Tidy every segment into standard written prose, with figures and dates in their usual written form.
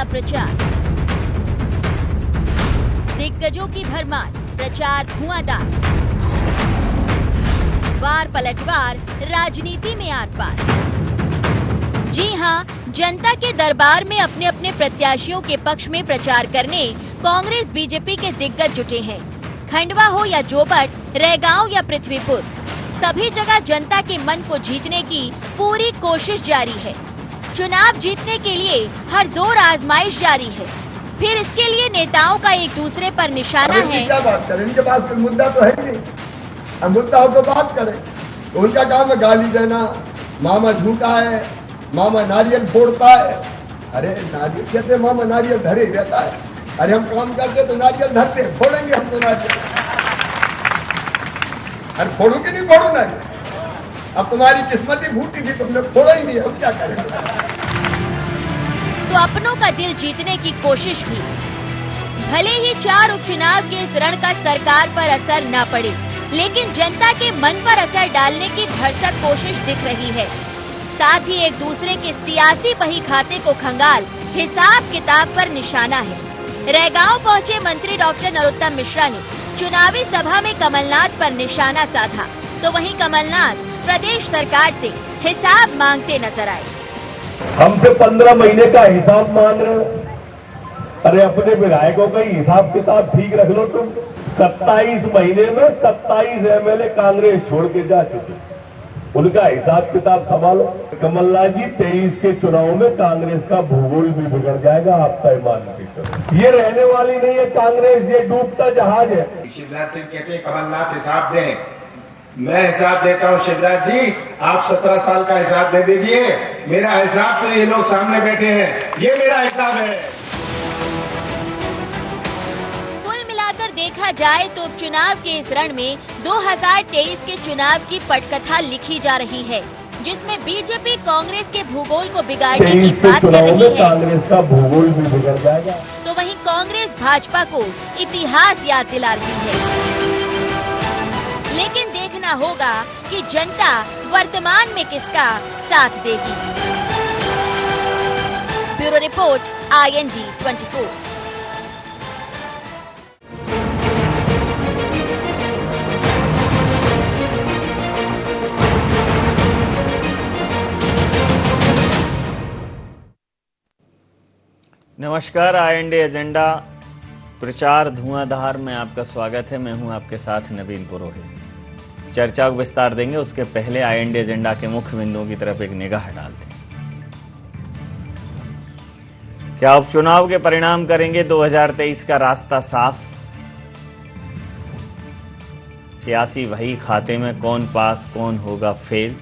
का प्रचार, दिग्गजों की भरमार, प्रचार धुआंधार, वार पलटवार, राजनीति में आर पार। जी हां, जनता के दरबार में अपने अपने प्रत्याशियों के पक्ष में प्रचार करने कांग्रेस बीजेपी के दिग्गज जुटे हैं। खंडवा हो या जोबट, रैगांव या पृथ्वीपुर, सभी जगह जनता के मन को जीतने की पूरी कोशिश जारी है। चुनाव जीतने के लिए हर जोर आजमाइश जारी है। फिर इसके लिए नेताओं का एक दूसरे पर निशाना है। क्या बात करें, इनके पास कोई मुद्दा तो है नहीं। हम मुद्दा हो तो बात करें। तो उनका काम है गाली देना, मामा झूठा है, मामा नारियल फोड़ता है। अरे नारियल कहते मामा नारियल धरे ही रहता है। अरे हम काम करते तो नारियल धरते, फोड़ेंगे हम तो नारियल। अरे फोड़ू कि नहीं फोड़ू नारियल? अब तुम्हारी किस्मत ही फूटी थी, तुमने फोड़ा ही नहीं, हम क्या करें? तो अपनों का दिल जीतने की कोशिश भी। भले ही 4 उपचुनाव के इस रण का सरकार पर असर न पड़े, लेकिन जनता के मन पर असर डालने की भरसक कोशिश दिख रही है। साथ ही एक दूसरे के सियासी बही खाते को खंगाल हिसाब किताब पर निशाना है। रैगांव पहुंचे मंत्री डॉक्टर नरोत्तम मिश्रा ने चुनावी सभा में कमलनाथ पर निशाना साधा, तो वहीं कमलनाथ प्रदेश सरकार से हिसाब मांगते नजर आए। हमसे 15 महीने का हिसाब मांग रहे हो। अरे अपने विधायकों का ही हिसाब किताब ठीक रख लो तुम। 27 महीने में 27 एमएलए कांग्रेस छोड़ के जा चुके, उनका हिसाब किताब संभालो। कमलनाथ जी 23 के चुनाव में कांग्रेस का भूगोल भी बिगड़ जाएगा, आप तय मान के चलो। ये रहने वाली नहीं है कांग्रेस, ये डूबता जहाज है। शिवराज सिंह कहते हैं कमलनाथ हिसाब दें, मैं हिसाब देता हूं। शिवराज जी आप 17 साल का हिसाब दे दीजिए, मेरा हिसाब तो ये लोग सामने बैठे हैं, ये मेरा हिसाब है। कुल मिलाकर देखा जाए तो उपचुनाव के इस रण में 2023 के चुनाव की पटकथा लिखी जा रही है, जिसमें बीजेपी कांग्रेस के भूगोल को बिगाड़ने की बात कर रही है। कांग्रेस का भूगोल भी बिगड़ जाएगा, तो वहीं कांग्रेस भाजपा को इतिहास याद दिला रही है। लेकिन देखना होगा कि जनता वर्तमान में किसका साथ देगी। Bureau report, IND 24। नमस्कार, IND एजेंडा प्रचार धुआंधार में आपका स्वागत है। मैं हूं आपके साथ नवीन पुरोहित। चर्चा को विस्तार देंगे, उसके पहले IND एजेंडा के मुख्य बिंदुओं की तरफ एक निगाह डालते हैं। क्या उपचुनाव के परिणाम करेंगे 2023 का रास्ता साफ? सियासी वही खाते में कौन पास कौन होगा फेल?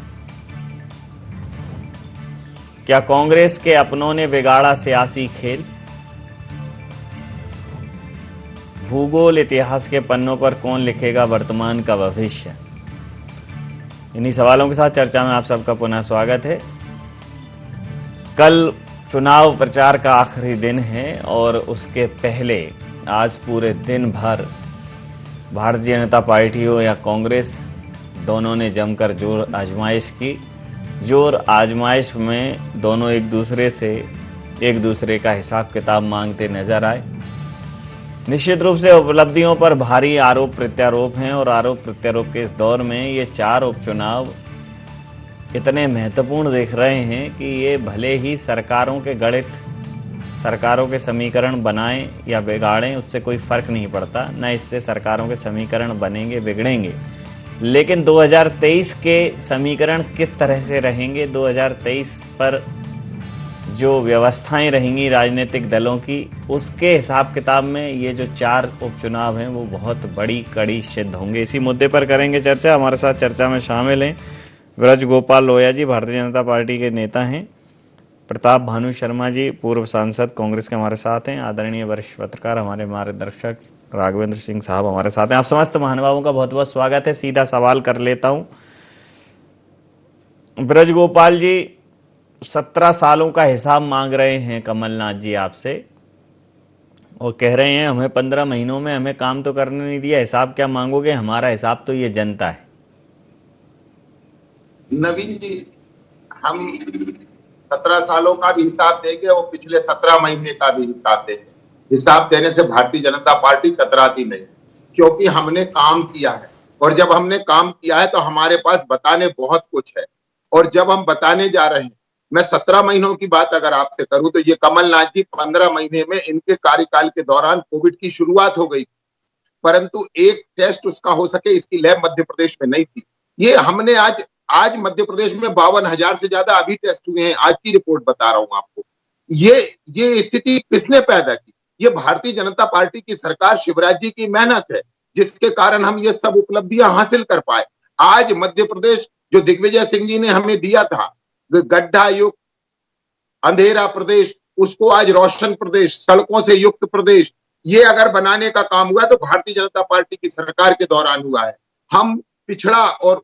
क्या कांग्रेस के अपनों ने बिगाड़ा सियासी खेल? भूगोल इतिहास के पन्नों पर कौन लिखेगा वर्तमान का भविष्य? इन्हीं सवालों के साथ चर्चा में आप सबका पुनः स्वागत है। कल चुनाव प्रचार का आखिरी दिन है और उसके पहले आज पूरे दिन भर भारतीय जनता पार्टी हो या कांग्रेस, दोनों ने जमकर जोर आजमाइश की। जोर आजमाइश में दोनों एक दूसरे का हिसाब किताब मांगते नजर आए। निश्चित रूप से उपलब्धियों पर भारी आरोप प्रत्यारोप हैं और आरोप प्रत्यारोप के इस दौर में ये 4 उपचुनाव इतने महत्वपूर्ण दिख रहे हैं कि ये भले ही सरकारों के समीकरण बनाएं या बिगाड़ें, उससे कोई फर्क नहीं पड़ता। न इससे सरकारों के समीकरण बनेंगे बिगड़ेंगे, लेकिन 2023 के समीकरण किस तरह से रहेंगे, 2023 पर जो व्यवस्थाएं रहेंगी राजनीतिक दलों की, उसके हिसाब किताब में ये जो 4 उपचुनाव हैं वो बहुत बड़ी कड़ी सिद्ध होंगे। इसी मुद्दे पर करेंगे चर्चा। हमारे साथ चर्चा में शामिल हैं ब्रज गोपाल लोहिया जी, भारतीय जनता पार्टी के नेता हैं। प्रताप भानु शर्मा जी, पूर्व सांसद कांग्रेस के हमारे साथ हैं। आदरणीय वरिष्ठ पत्रकार हमारे मार्गदर्शक राघवेंद्र सिंह साहब हमारे साथ हैं। आप समस्त महानुभावों का बहुत बहुत स्वागत है। सीधा सवाल कर लेता हूं। ब्रज गोपाल जी, 17 सालों का हिसाब मांग रहे हैं कमलनाथ जी आपसे और कह रहे हैं हमें 15 महीनों में हमें काम तो करने नहीं दिया, हिसाब क्या मांगोगे, हमारा हिसाब तो ये जनता है। नवीन जी, हम 17 सालों का भी हिसाब देंगे और पिछले 17 महीने का भी हिसाब देंगे। हिसाब देने से भारतीय जनता पार्टी कतराती नहीं, क्योंकि हमने काम किया है, और जब हमने काम किया है तो हमारे पास बताने बहुत कुछ है। और जब हम बताने जा रहे हैं, मैं 17 महीनों की बात अगर आपसे करूं तो ये कमलनाथ जी 15 महीने में इनके कार्यकाल के दौरान कोविड की शुरुआत हो गई, परंतु एक टेस्ट उसका हो सके इसकी लैब मध्य प्रदेश में नहीं थी। ये हमने आज मध्य प्रदेश में 52,000 से ज्यादा अभी टेस्ट हुए हैं, आज की रिपोर्ट बता रहा हूं आपको। ये स्थिति किसने पैदा की? ये भारतीय जनता पार्टी की सरकार, शिवराज जी की मेहनत है, जिसके कारण हम ये सब उपलब्धियां हासिल कर पाए। आज मध्य प्रदेश जो दिग्विजय सिंह जी ने हमें दिया था, गड्ढा युक्त अंधेरा प्रदेश, उसको आज रोशन प्रदेश, सड़कों से युक्त प्रदेश, ये अगर बनाने का काम हुआ तो भारतीय जनता पार्टी की सरकार के दौरान हुआ है। हम पिछड़ा और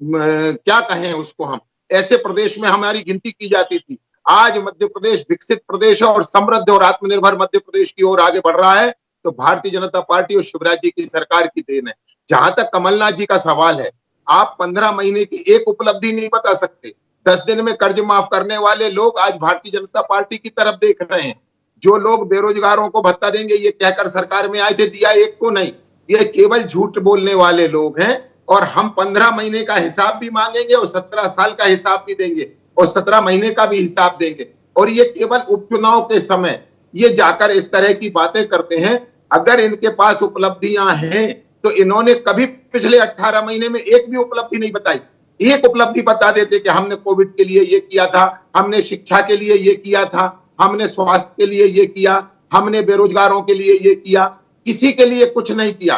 क्या कहें उसको, हम ऐसे प्रदेश में हमारी गिनती की जाती थी। आज मध्य प्रदेश विकसित प्रदेश है और समृद्ध और आत्मनिर्भर मध्य प्रदेश की ओर आगे बढ़ रहा है, तो भारतीय जनता पार्टी और शिवराज जी की सरकार की देन है। जहां तक कमलनाथ जी का सवाल है, आप 15 महीने की एक उपलब्धि नहीं बता सकते। 10 दिन में कर्ज माफ करने वाले लोग आज भारतीय जनता पार्टी की तरफ देख रहे हैं। जो लोग बेरोजगारों को भत्ता देंगे ये कहकर सरकार में आए थे, दिया एक को नहीं, ये केवल झूठ बोलने वाले लोग हैं। और हम 15 महीने का हिसाब भी मांगेंगे और 17 साल का हिसाब भी देंगे और 17 महीने का भी हिसाब देंगे। और ये केवल उपचुनाव के समय ये जाकर इस तरह की बातें करते हैं। अगर इनके पास उपलब्धियां हैं तो इन्होंने कभी पिछले 18 महीने में एक भी उपलब्धि नहीं बताई। एक उपलब्धि बता देते कि हमने कोविड के लिए ये किया था, हमने शिक्षा के लिए ये किया था, हमने स्वास्थ्य के लिए ये किया, हमने बेरोजगारों के लिए ये किया। किसी के लिए कुछ नहीं किया।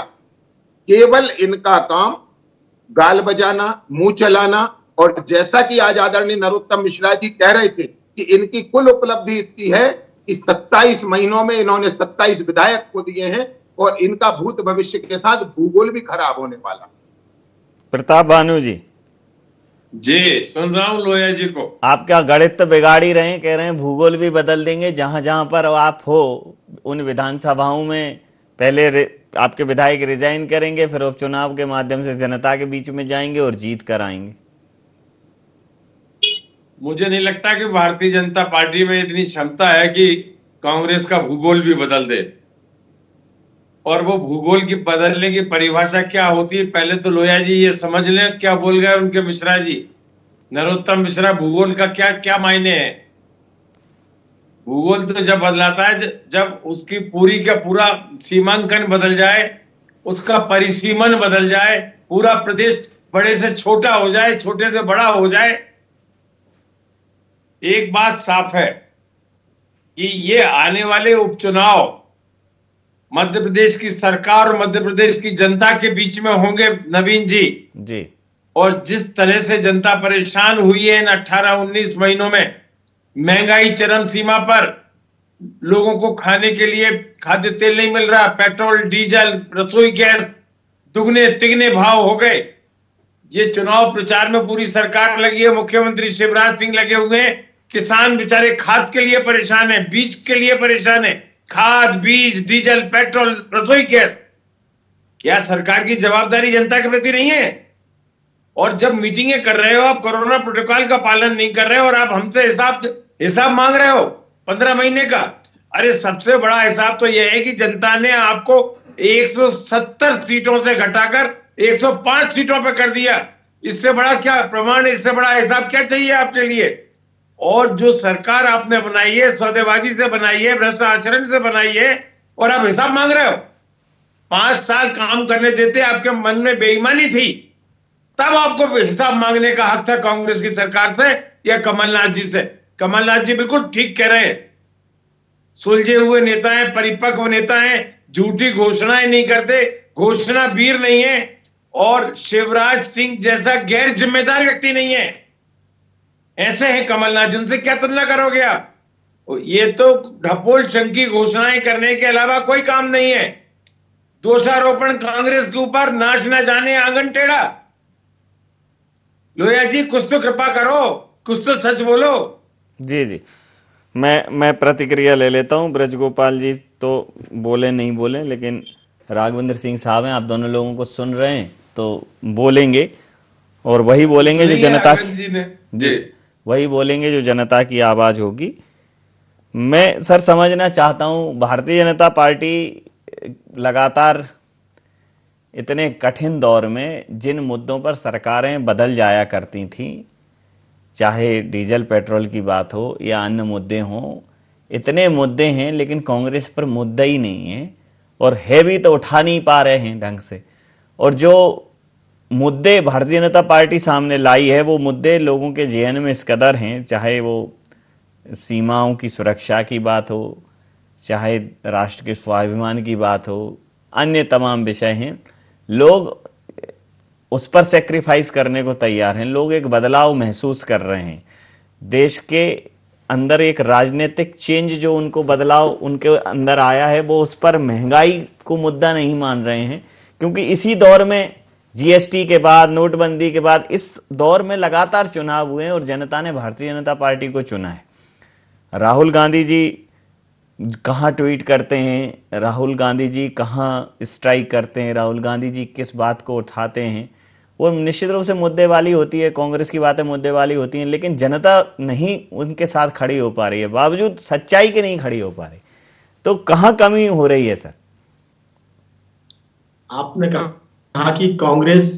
केवल इनका काम गाल बजाना, मुंह चलाना। और जैसा कि आज आदरणीय नरोत्तम मिश्रा जी कह रहे थे कि इनकी कुल उपलब्धि इतनी है कि 27 महीनों में इन्होंने 27 विधायक खो दिए हैं और इनका भूत भविष्य के साथ भूगोल भी खराब होने वाला। प्रताप भानु जी, सुन रहा हूँ लोया जी को। आप क्या गणित तो बिगाड़ ही रहे हैं, कह रहे हैं भूगोल भी बदल देंगे। जहां जहां पर आप हो उन विधानसभाओं में पहले आपके विधायक रिजाइन करेंगे, फिर उपचुनाव के माध्यम से जनता के बीच में जाएंगे और जीत कर आएंगे। मुझे नहीं लगता कि भारतीय जनता पार्टी में इतनी क्षमता है कि कांग्रेस का भूगोल भी बदल दे। और वो भूगोल की बदलने की परिभाषा क्या होती है, पहले तो लोया जी ये समझ लें क्या बोल गए उनके मिश्रा जी, नरोत्तम मिश्रा। भूगोल का क्या क्या मायने है? भूगोल तो जब बदलाता है जब उसकी पूरी का पूरा सीमांकन बदल जाए, उसका परिसीमन बदल जाए, पूरा प्रदेश बड़े से छोटा हो जाए, छोटे से बड़ा हो जाए। एक बात साफ है कि ये आने वाले उपचुनाव मध्य प्रदेश की सरकार और मध्य प्रदेश की जनता के बीच में होंगे नवीन जी। और जिस तरह से जनता परेशान हुई है इन 18-19 महीनों में, महंगाई चरम सीमा पर, लोगों को खाने के लिए खाद्य तेल नहीं मिल रहा, पेट्रोल डीजल रसोई गैस दुगने तिगने भाव हो गए। ये चुनाव प्रचार में पूरी सरकार लगी है, मुख्यमंत्री शिवराज सिंह लगे हुए हैं। किसान बेचारे खाद के लिए परेशान है, बीज के लिए परेशान है, खाद बीज डीजल पेट्रोल रसोई गैस। क्या सरकार की जवाबदारी जनता के प्रति नहीं है? और जब मीटिंगें कर रहे हो आप, कोरोना प्रोटोकॉल का पालन नहीं कर रहे हो और आप हमसे हिसाब मांग रहे हो 15 महीने का। अरे सबसे बड़ा हिसाब तो यह है कि जनता ने आपको 170 सीटों से घटाकर 105 सीटों पर कर दिया। इससे बड़ा क्या प्रमाण, इससे बड़ा हिसाब क्या चाहिए आपके लिए? और जो सरकार आपने बनाई है, सौदेबाजी से बनाई है, भ्रष्ट आचरण से बनाई है, और आप हिसाब मांग रहे हो। 5 साल काम करने देते, आपके मन में बेईमानी थी, तब आपको हिसाब मांगने का हक था कांग्रेस की सरकार से या कमलनाथ जी से। कमलनाथ जी बिल्कुल ठीक कह रहे हैं। सुलझे हुए नेता हैं, परिपक्व नेता हैं, झूठी घोषणाएं नहीं करते, घोषणा वीर नहीं है, और शिवराज सिंह जैसा गैर जिम्मेदार व्यक्ति नहीं है। ऐसे हैं कमलनाथ जी, उनसे क्या तुलना करोगे आप? ये तो ढपोल शंकी घोषणाएं करने के अलावा कोई काम नहीं है। दोषारोपण कांग्रेस के ऊपर, नाच न जाने आंगन टेढ़ा। लोया जी कुछ तो कृपा करो, कुछ तो सच बोलो। जी मैं प्रतिक्रिया ले लेता हूं। ब्रजगोपाल जी तो बोले नहीं बोले, लेकिन राघवेंद्र सिंह साहब हैं, आप दोनों लोगों को सुन रहे हैं तो बोलेंगे, और वही बोलेंगे जो जनता वही बोलेंगे जो जनता की आवाज होगी। मैं सर समझना चाहता हूं, भारतीय जनता पार्टी लगातार इतने कठिन दौर में जिन मुद्दों पर सरकारें बदल जाया करती थीं, चाहे डीजल पेट्रोल की बात हो या अन्य मुद्दे हों, इतने मुद्दे हैं लेकिन कांग्रेस पर मुद्दा ही नहीं है, और है भी तो उठा नहीं पा रहे हैं ढंग से। और जो मुद्दे भारतीय जनता पार्टी सामने लाई है वो मुद्दे लोगों के जेहन में इस कदर हैं, चाहे वो सीमाओं की सुरक्षा की बात हो, चाहे राष्ट्र के स्वाभिमान की बात हो, अन्य तमाम विषय हैं, लोग उस पर सेक्रीफाइस करने को तैयार हैं। लोग एक बदलाव महसूस कर रहे हैं, देश के अंदर एक राजनीतिक चेंज जो उनको बदलाव उनके अंदर आया है, वो उस पर महंगाई को मुद्दा नहीं मान रहे हैं, क्योंकि इसी दौर में जीएसटी के बाद, नोटबंदी के बाद, इस दौर में लगातार चुनाव हुए हैं और जनता ने भारतीय जनता पार्टी को चुना है। राहुल गांधी जी कहाँ ट्वीट करते हैं, राहुल गांधी जी कहाँ स्ट्राइक करते हैं, राहुल गांधी जी किस बात को उठाते हैं, वो निश्चित रूप से मुद्दे वाली होती है, कांग्रेस की बातें मुद्दे वाली होती हैं, लेकिन जनता नहीं उनके साथ खड़ी हो पा रही है, बावजूद सच्चाई के नहीं खड़ी हो पा रही। तो कहाँ कमी हो रही है सर? आपने कहा कि कांग्रेस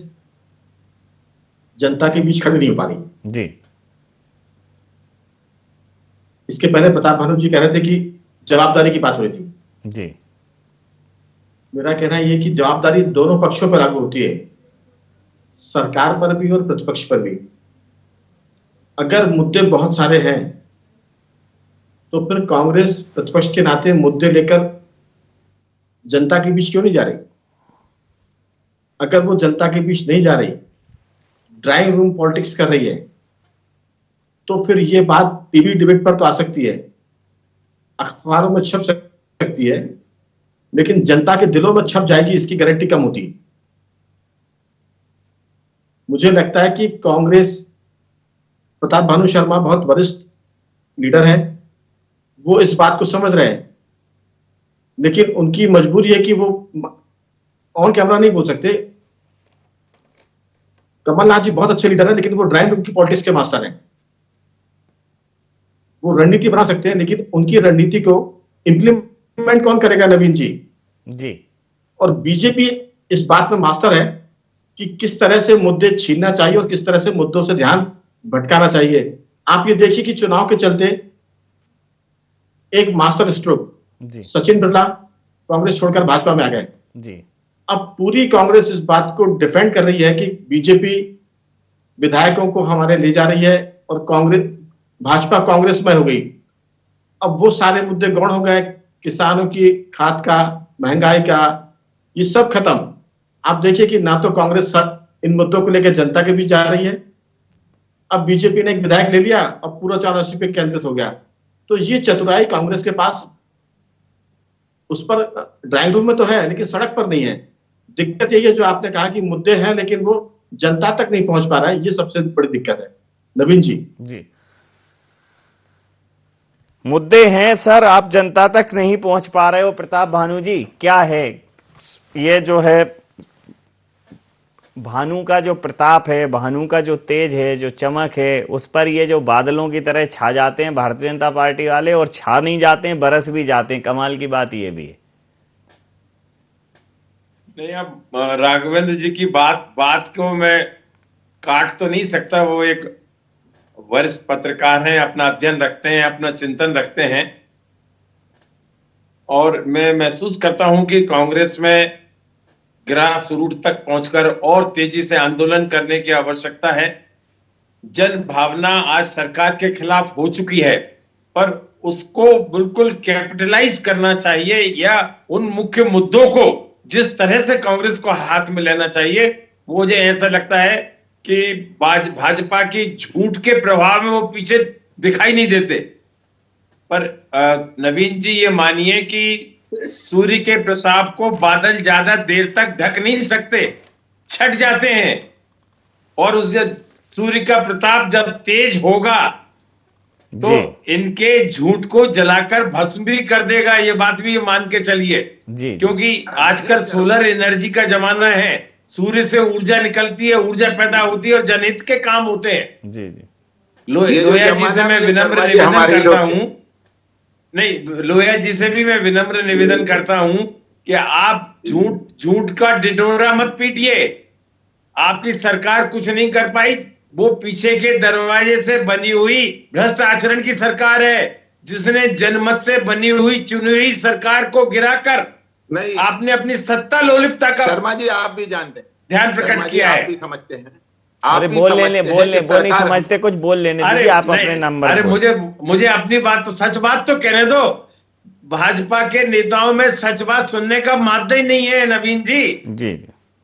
जनता के बीच खड़ी नहीं हो पा रही जी। इसके पहले प्रताप भानु जी कह रहे थे कि जवाबदारी की बात हो रही थी जी। मेरा कहना यह कि जवाबदारी दोनों पक्षों पर लागू होती है, सरकार पर भी और प्रतिपक्ष पर भी। अगर मुद्दे बहुत सारे हैं तो फिर कांग्रेस प्रतिपक्ष के नाते मुद्दे लेकर जनता के बीच क्यों नहीं जा रही? अगर वो जनता के बीच नहीं जा रही, ड्राइंग रूम पॉलिटिक्स कर रही है, तो फिर ये बात टीवी डिबेट पर तो आ सकती है, अखबारों में छप सकती है, लेकिन जनता के दिलों में छप जाएगी इसकी गारंटी कम होती है। मुझे लगता है कि कांग्रेस, प्रताप भानु शर्मा बहुत वरिष्ठ लीडर हैं, वो इस बात को समझ रहे हैं, लेकिन उनकी मजबूरी है कि वो ऑन कैमरा नहीं बोल सकते। कमलनाथ जी बहुत अच्छे लीडर हैं, लेकिन वो ड्राइंग रूम की पॉलिटिक्स के मास्टर हैं। वो रणनीति बना सकते हैं, लेकिन उनकी रणनीति को इंप्लीमेंट कौन करेगा? नवीन जी जी। और बीजेपी इस बात में मास्टर है कि किस तरह से मुद्दे छीनना चाहिए और किस तरह से मुद्दों से ध्यान भटकाना चाहिए। आप ये देखिए कि चुनाव के चलते एक मास्टर स्ट्रोक, सचिन बिरला कांग्रेस छोड़कर भाजपा में आ गए जी। अब पूरी कांग्रेस इस बात को डिफेंड कर रही है कि बीजेपी विधायकों को हमारे ले जा रही है और भाजपा कांग्रेस में हो गई। अब वो सारे मुद्दे गौण हो गए, किसानों की खाद का, महंगाई का, ये सब खत्म। आप देखिए कि ना तो कांग्रेस इन मुद्दों को लेकर जनता के बीच जा रही है, अब बीजेपी ने एक विधायक ले लिया, अब पूरा चुनाव उसी पे केंद्रित हो गया। तो ये चतुराई कांग्रेस के पास उस पर ड्राइंग रूम में तो है, लेकिन सड़क पर नहीं है। दिक्कत यही है जो आपने कहा कि मुद्दे हैं लेकिन वो जनता तक नहीं पहुंच पा रहा है, ये सबसे बड़ी दिक्कत है। नवीन जी जी, मुद्दे हैं सर, आप जनता तक नहीं पहुंच पा रहे हो। प्रताप भानु जी, क्या है ये जो है भानु का जो प्रताप है, भानु का जो तेज है, जो चमक है, उस पर ये जो बादलों की तरह छा जाते हैं भारतीय जनता पार्टी वाले, और छा नहीं जाते हैं, बरस भी जाते हैं। कमाल की बात ये भी है। नहीं, अब राघवेंद्र जी की बात को मैं काट तो नहीं सकता। वो एक वरिष्ठ पत्रकार हैं, अपना अध्ययन रखते हैं, अपना चिंतन रखते हैं, और मैं महसूस करता हूं कि कांग्रेस में ग्रास रूट तक पहुंचकर और तेजी से आंदोलन करने की आवश्यकता है। जन भावना आज सरकार के खिलाफ हो चुकी है, पर उसको बिल्कुल कैपिटलाइज करना चाहिए, या उन मुख्य मुद्दों को जिस तरह से कांग्रेस को हाथ में लेना चाहिए, वो मुझे ऐसा लगता है कि भाजपा की झूठ के प्रभाव में वो पीछे दिखाई नहीं देते। पर नवीन जी, ये मानिए कि सूर्य के प्रताप को बादल ज्यादा देर तक ढक नहीं सकते, छट जाते हैं, और उस सूर्य का प्रताप जब तेज होगा तो इनके झूठ को जलाकर भस्म भी कर देगा। ये बात भी मान के चलिए, क्योंकि आजकल सोलर एनर्जी का जमाना है, सूर्य से ऊर्जा निकलती है, ऊर्जा पैदा होती है और जनहित के काम होते हैं। जी जी। लोहिया जी से मैं विनम्र निवेदन करता हूं, नहीं, लोहिया जी से भी मैं विनम्र निवेदन करता हूं कि आप झूठ का ढिढोरा मत पीटिए। आपकी सरकार कुछ नहीं कर पाई, वो पीछे के दरवाजे से बनी हुई भ्रष्ट आचरण की सरकार है, जिसने जनमत से बनी हुई चुनी हुई सरकार को गिराकर नहीं, आपने अपनी सत्ता लोलुपता का शर्मा जी आप भी जानते हैं, ध्यान प्रकट किया है। आप भी समझते हैं, अरे बोल लेने वो नहीं समझते कुछ, बोल लेने दीजिए आप अपने नंबर। अरे मुझे अपनी बात तो, सच बात तो कहने दो। भाजपा के नेताओं में सच बात सुनने का मादा ही नहीं है नवीन जी। जी।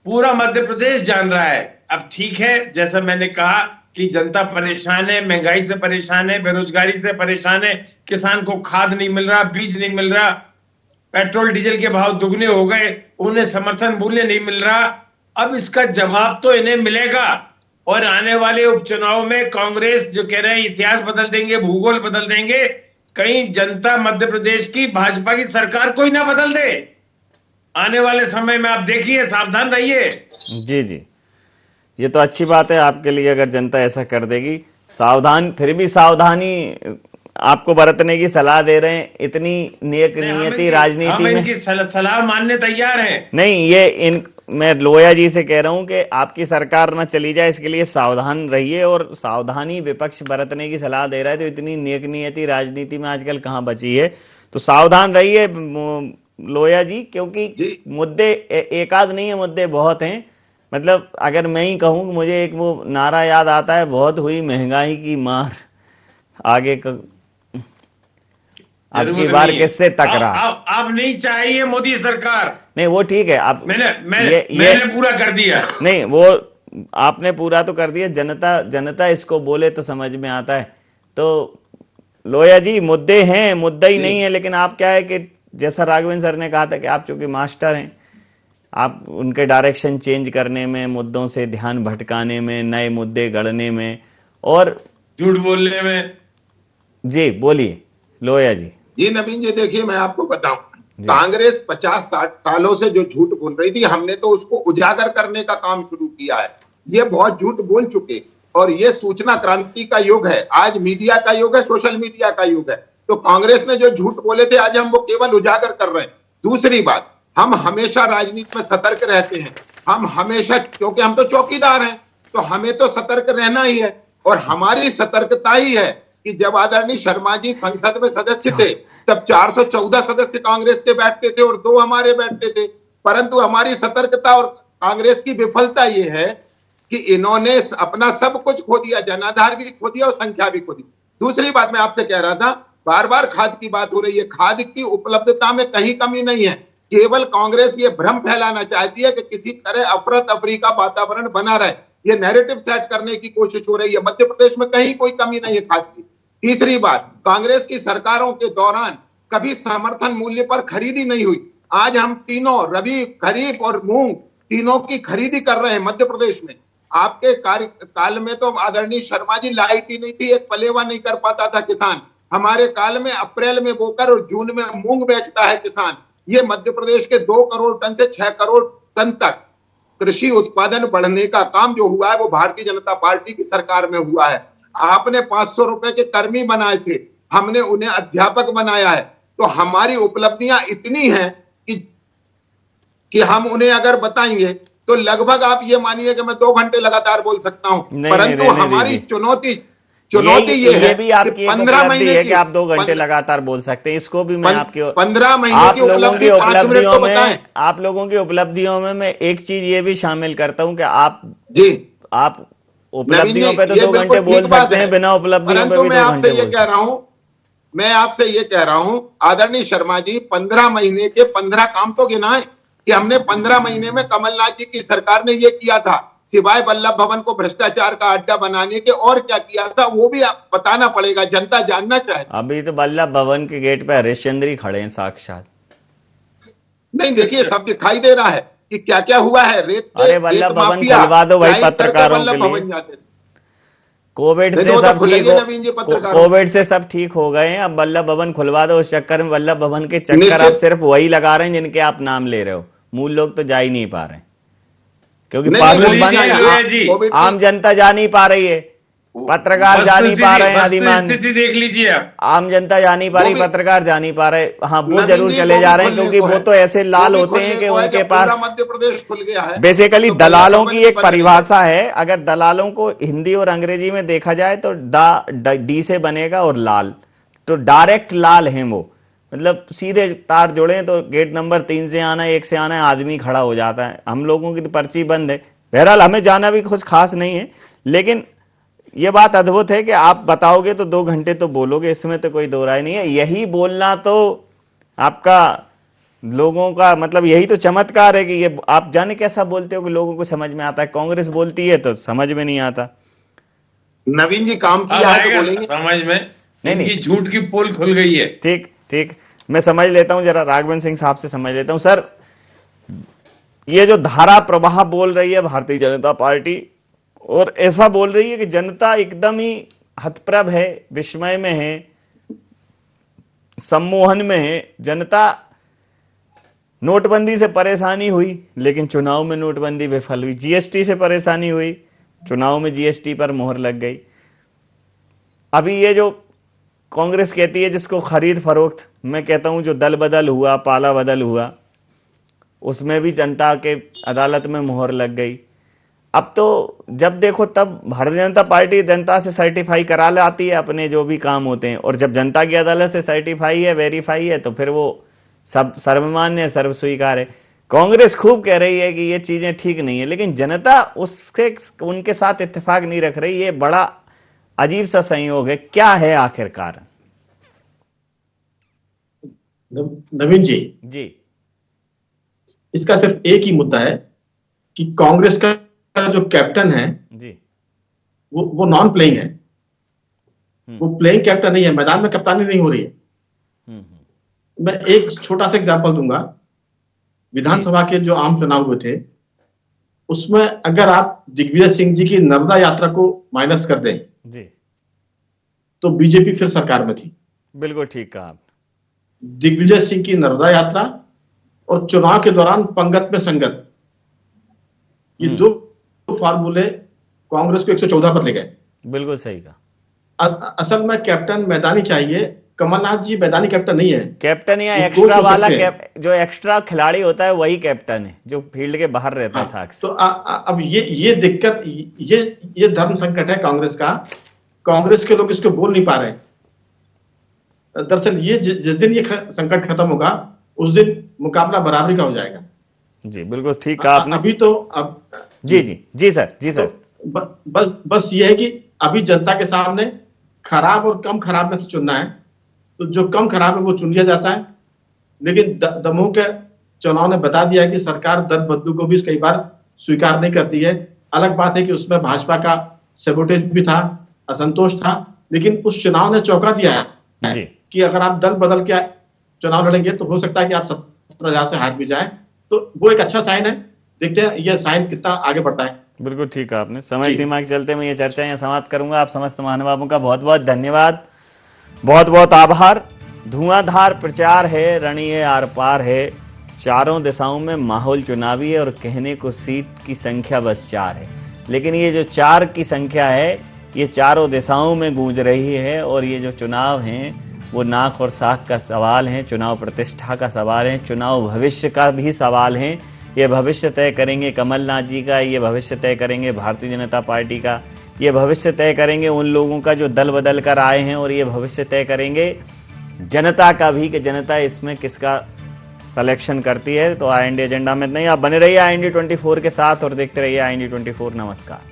पूरा मध्य प्रदेश जान रहा है। अब ठीक है, जैसा मैंने कहा कि जनता परेशान है, महंगाई से परेशान है, बेरोजगारी से परेशान है, किसान को खाद नहीं मिल रहा, बीज नहीं मिल रहा, पेट्रोल डीजल के भाव दुगने हो गए, उन्हें समर्थन मूल्य नहीं मिल रहा। अब इसका जवाब तो इन्हें मिलेगा, और आने वाले उपचुनाव में कांग्रेस जो कह रहे हैं इतिहास बदल देंगे, भूगोल बदल देंगे, कहीं जनता मध्य प्रदेश की भाजपा की सरकार कोई ना बदल दे। आने वाले समय में आप देखिए, सावधान रहिए। जी जी, ये तो अच्छी बात है आपके लिए अगर जनता ऐसा कर देगी। सावधान, फिर भी सावधानी आपको बरतने की सलाह दे रहे हैं। इतनी नेक नियति राजनीति में, इनकी सलाह मानने तैयार हैं। नहीं, ये मैं लोहिया जी से कह रहा हूं कि आपकी सरकार ना चली जाए, इसके लिए सावधान रहिए, और सावधानी विपक्ष बरतने की सलाह दे रहा है। तो इतनी नेक नियति राजनीति में आजकल कहां बची है, तो सावधान रहिए लोहिया जी, क्योंकि मुद्दे एक आध नहीं है, मुद्दे बहुत हैं। मतलब अगर मैं ही कहूं, मुझे एक वो नारा याद आता है, बहुत हुई महंगाई की मार, आगे अब की बार किससे टकरा। आप नहीं चाहिए मोदी सरकार, नहीं वो ठीक है, आप मैंने पूरा कर दिया। नहीं वो आपने पूरा तो कर दिया, जनता इसको बोले तो समझ में आता है। तो लोहिया जी, मुद्दे हैं, मुद्दा ही नहीं है, लेकिन आप क्या है कि जैसा राघवेंद्र सर ने कहा था कि आप चूंकि मास्टर हैं, आप उनके डायरेक्शन चेंज करने में, मुद्दों से ध्यान भटकाने में, नए मुद्दे गढ़ने में और झूठ बोलने में। जी बोलिए लोहिया जी। जी नवीन जी, देखिए मैं आपको बताऊं, कांग्रेस 50-60 सालों से जो झूठ बोल रही थी, हमने तो उसको उजागर करने का काम शुरू किया है। ये बहुत झूठ बोल चुके, और ये सूचना क्रांति का युग है, आज मीडिया का युग है, सोशल मीडिया का युग है। तो कांग्रेस ने जो झूठ बोले थे, आज हम वो केवल उजागर कर रहे हैं। दूसरी बात, हम हमेशा राजनीति में सतर्क रहते हैं, हम हमेशा, क्योंकि हम तो चौकीदार हैं, तो हमें तो सतर्क रहना ही है। और हमारी सतर्कता ही है कि जब आदरणीय शर्मा जी संसद में सदस्य थे, तब 414 सदस्य कांग्रेस के बैठते थे और 2 हमारे बैठते थे। परंतु हमारी सतर्कता और कांग्रेस की विफलता ये है कि इन्होंने अपना सब कुछ खो दिया, जनाधार भी खो दिया और संख्या भी खो दी। दूसरी बात मैं आपसे कह रहा था, बार बार खाद की बात हो रही है, खाद की उपलब्धता में कहीं कमी नहीं है, केवल कांग्रेस ये भ्रम फैलाना चाहती है कि किसी तरह अफरा तफरी का वातावरण बना रहे, ये नैरेटिव सेट करने की कोशिश हो रही है। मध्य प्रदेश में कहीं कोई कमी नहीं है खाद की। तीसरी बात, कांग्रेस की सरकारों के दौरान कभी समर्थन मूल्य पर खरीदी नहीं हुई। आज हम तीनों, रबी, खरीफ और मूंग, तीनों की खरीदी कर रहे हैं मध्य प्रदेश में। आपके कार्यकाल में तो आदरणीय शर्मा जी लाइट ही नहीं थी, एक पलेवा नहीं कर पाता था किसान। हमारे काल में अप्रैल में बोकर और जून में मूंग बेचता है किसान। ये मध्य प्रदेश के 2 करोड़ टन से 6 करोड़ टन तक कृषि उत्पादन बढ़ने का काम जो हुआ है, वो भारतीय जनता पार्टी की सरकार में हुआ है। आपने 500 रुपए के कर्मी बनाए थे, हमने उन्हें अध्यापक बनाया है। तो हमारी उपलब्धियां इतनी हैं कि हम उन्हें अगर बताएंगे तो लगभग आप ये मानिए कि मैं 2 घंटे लगातार बोल सकता हूं। परंतु हमारी चुनौती ये है भी आपकी 15 महीने है कि आप 2 घंटे लगातार बोल सकते हैं। इसको भी मैं आपकी 15 महीने की उपलब्धियों में, आप लोगों की उपलब्धियों में मैं एक चीज ये भी शामिल करता हूं कि आप उपलब्धियों पे तो 2 घंटे बोल सकते हैं, बिना उपलब्धियों पे भी 2 घंटे बोल सकते हैं। मैं आपसे ये कह रहा हूं आदरणीय शर्मा जी, 15 महीने के 15 काम तो गिनाए कि हमने 15 महीने में कमलनाथ जी की सरकार ने ये किया था, सिवाय वल्लभ भवन को भ्रष्टाचार का अड्डा बनाने के और क्या किया था, वो भी बताना पड़ेगा, जनता जानना चाहे। अभी तो वल्लभ भवन के गेट पे हरिश्चंद्र ही खड़े हैं साक्षात। नहीं देखिए, सब दिखाई दे रहा है कि क्या क्या हुआ है। अरे वल्लभ भवन खुलवा दो भाई पत्रकारों के लिए। कोविड से सब ठीक हो गए हैं, अब वल्लभ भवन खुलवा दो। उस चक्कर में वल्लभ भवन के चक्कर आप सिर्फ वही लगा रहे हैं जिनके आप नाम ले रहे हो, मूल लोग तो जा ही नहीं पा रहे, क्योंकि पास बना, आम जनता जा नहीं पा रही है। पत्रकार जा नहीं पा रहे हैं, अधिमान स्थिति देख लीजिए आप, आम जनता जा नहीं पा रही, पत्रकार जा नहीं पा रहे। हाँ, वो जरूर चले जा रहे हैं, क्योंकि वो तो ऐसे लाल होते हैं कि उनके पास मध्य प्रदेश खुल गया है। बेसिकली दलालों की एक परिभाषा है, अगर दलालों को हिंदी और अंग्रेजी में देखा जाए तो डी से बनेगा और लाल, तो डायरेक्ट लाल हैं वो, मतलब सीधे तार जुड़े तो गेट नंबर 3 से आना है, 1 से आना है, आदमी खड़ा हो जाता है। हम लोगों की तो पर्ची बंद है। बहरहाल हमें जाना भी कुछ खास नहीं है, लेकिन ये बात अद्भुत है कि आप बताओगे तो 2 घंटे तो बोलोगे, इसमें तो कोई दो राय नहीं है। यही बोलना तो आपका लोगों का मतलब यही तो चमत्कार है कि ये आप जाने कैसा बोलते हो कि लोगों को समझ में आता है। कांग्रेस बोलती है तो समझ में नहीं आता। नवीन जी काम किया है तो बोलेंगे समझ में, नहीं, झूठ की पोल खुल गई है। ठीक, मैं समझ लेता हूं, जरा राघवन सिंह साहब से समझ लेता हूं। सर, ये जो धारा प्रवाह बोल रही है भारतीय जनता पार्टी, और ऐसा बोल रही है कि जनता एकदम ही हतप्रभ है, विस्मय में है, सम्मोहन में है। जनता नोटबंदी से परेशानी हुई, लेकिन चुनाव में नोटबंदी विफल हुई। जीएसटी से परेशानी हुई, चुनाव में जीएसटी पर मोहर लग गई। अभी ये जो कांग्रेस कहती है जिसको खरीद फरोख्त, मैं कहता हूं जो दल बदल हुआ, पाला बदल हुआ, उसमें भी जनता के अदालत में मोहर लग गई। अब तो जब देखो तब भारतीय जनता पार्टी जनता से सर्टिफाई करा लाती है अपने जो भी काम होते हैं, और जब जनता की अदालत से सर्टिफाई है, वेरीफाई है, तो फिर वो सब सर्वमान्य, सर्व स्वीकार है। कांग्रेस खूब कह रही है कि ये चीजें ठीक नहीं है, लेकिन जनता उसके उनके साथ इत्तेफाक नहीं रख रही। ये बड़ा अजीब सा संयोग है, क्या है आखिरकार? नवीन जी, इसका सिर्फ एक ही मुद्दा है कि कांग्रेस का जो कैप्टन है जी, वो नॉन प्लेइंग है। वो प्लेइंग कैप्टन नहीं है, मैदान में कप्तानी नहीं हो रही है। मैं एक छोटा सा एग्जांपल दूंगा। विधानसभा के जो आम चुनाव हुए थे, उसमें अगर आप दिग्विजय सिंह जी की नर्मदा यात्रा को माइनस कर दें जी, तो बीजेपी फिर सरकार में थी। बिल्कुल ठीक कहा आपने। दिग्विजय सिंह की नर्मदा यात्रा और चुनाव के दौरान पंगत में संगत, ये 2 फार्मूले कांग्रेस को 114 पर ले गए। बिल्कुल सही कहा। असल में कैप्टन मैदानी चाहिए। कमलनाथ जी मैदानी कैप्टन नहीं है। कैप्टन या एक्स्ट्रा वाला जो एक्स्ट्रा खिलाड़ी होता है वही कैप्टन है, जो फील्ड के बाहर रहता था। तो अब ये दिक्कत, ये धर्म संकट है कांग्रेस का। कांग्रेस के लोग इसको बोल नहीं पा रहे। दरअसल ये जिस दिन ये संकट खत्म होगा, उस दिन मुकाबला बराबरी का हो जाएगा। जी, बिल्कुल ठीक कहा आपने। अभी तो अब जी सर। तो बस ये है कि अभी जनता के सामने खराब और कम खराब में से चुनना है, तो जो कम खराब है वो चुन लिया जाता है। लेकिन दमोह के चुनाव ने बता दिया है कि सरकार दल बदलू को भी कई बार स्वीकार नहीं करती है। अलग बात है कि उसमें भाजपा का सेबोटेज भी था, असंतोष था, लेकिन उस चुनाव ने चौंका दिया है कि अगर आप दल बदल के चुनाव लड़ेंगे तो हो सकता है कि आप 17,000 से हार भी जाए। तो वो एक अच्छा साइन है। देखते हैं ये साइन कितना आगे बढ़ता है। बिल्कुल ठीक कहा आपने। समय सीमा के चलते मैं ये चर्चा यहाँ समाप्त करूंगा। आप समस्त महानुभावों का बहुत बहुत धन्यवाद, बहुत बहुत आभार। धुआंधार प्रचार है, रणीय आर पार है, चारों दिशाओं में माहौल चुनावी है, और कहने को सीट की संख्या बस 4 है। लेकिन ये जो 4 की संख्या है, ये चारों दिशाओं में गूंज रही है। और ये जो चुनाव हैं वो नाक और साख का सवाल है, चुनाव प्रतिष्ठा का सवाल है, चुनाव भविष्य का भी सवाल है। ये भविष्य तय करेंगे कमलनाथ जी का, ये भविष्य तय करेंगे भारतीय जनता पार्टी का, ये भविष्य तय करेंगे उन लोगों का जो दल बदल कर आए हैं, और ये भविष्य तय करेंगे जनता का भी कि जनता इसमें किसका सिलेक्शन करती है। तो IND एजेंडा में नहीं, आप बने रहिए IND 24 के साथ और देखते रहिए IND 24। नमस्कार।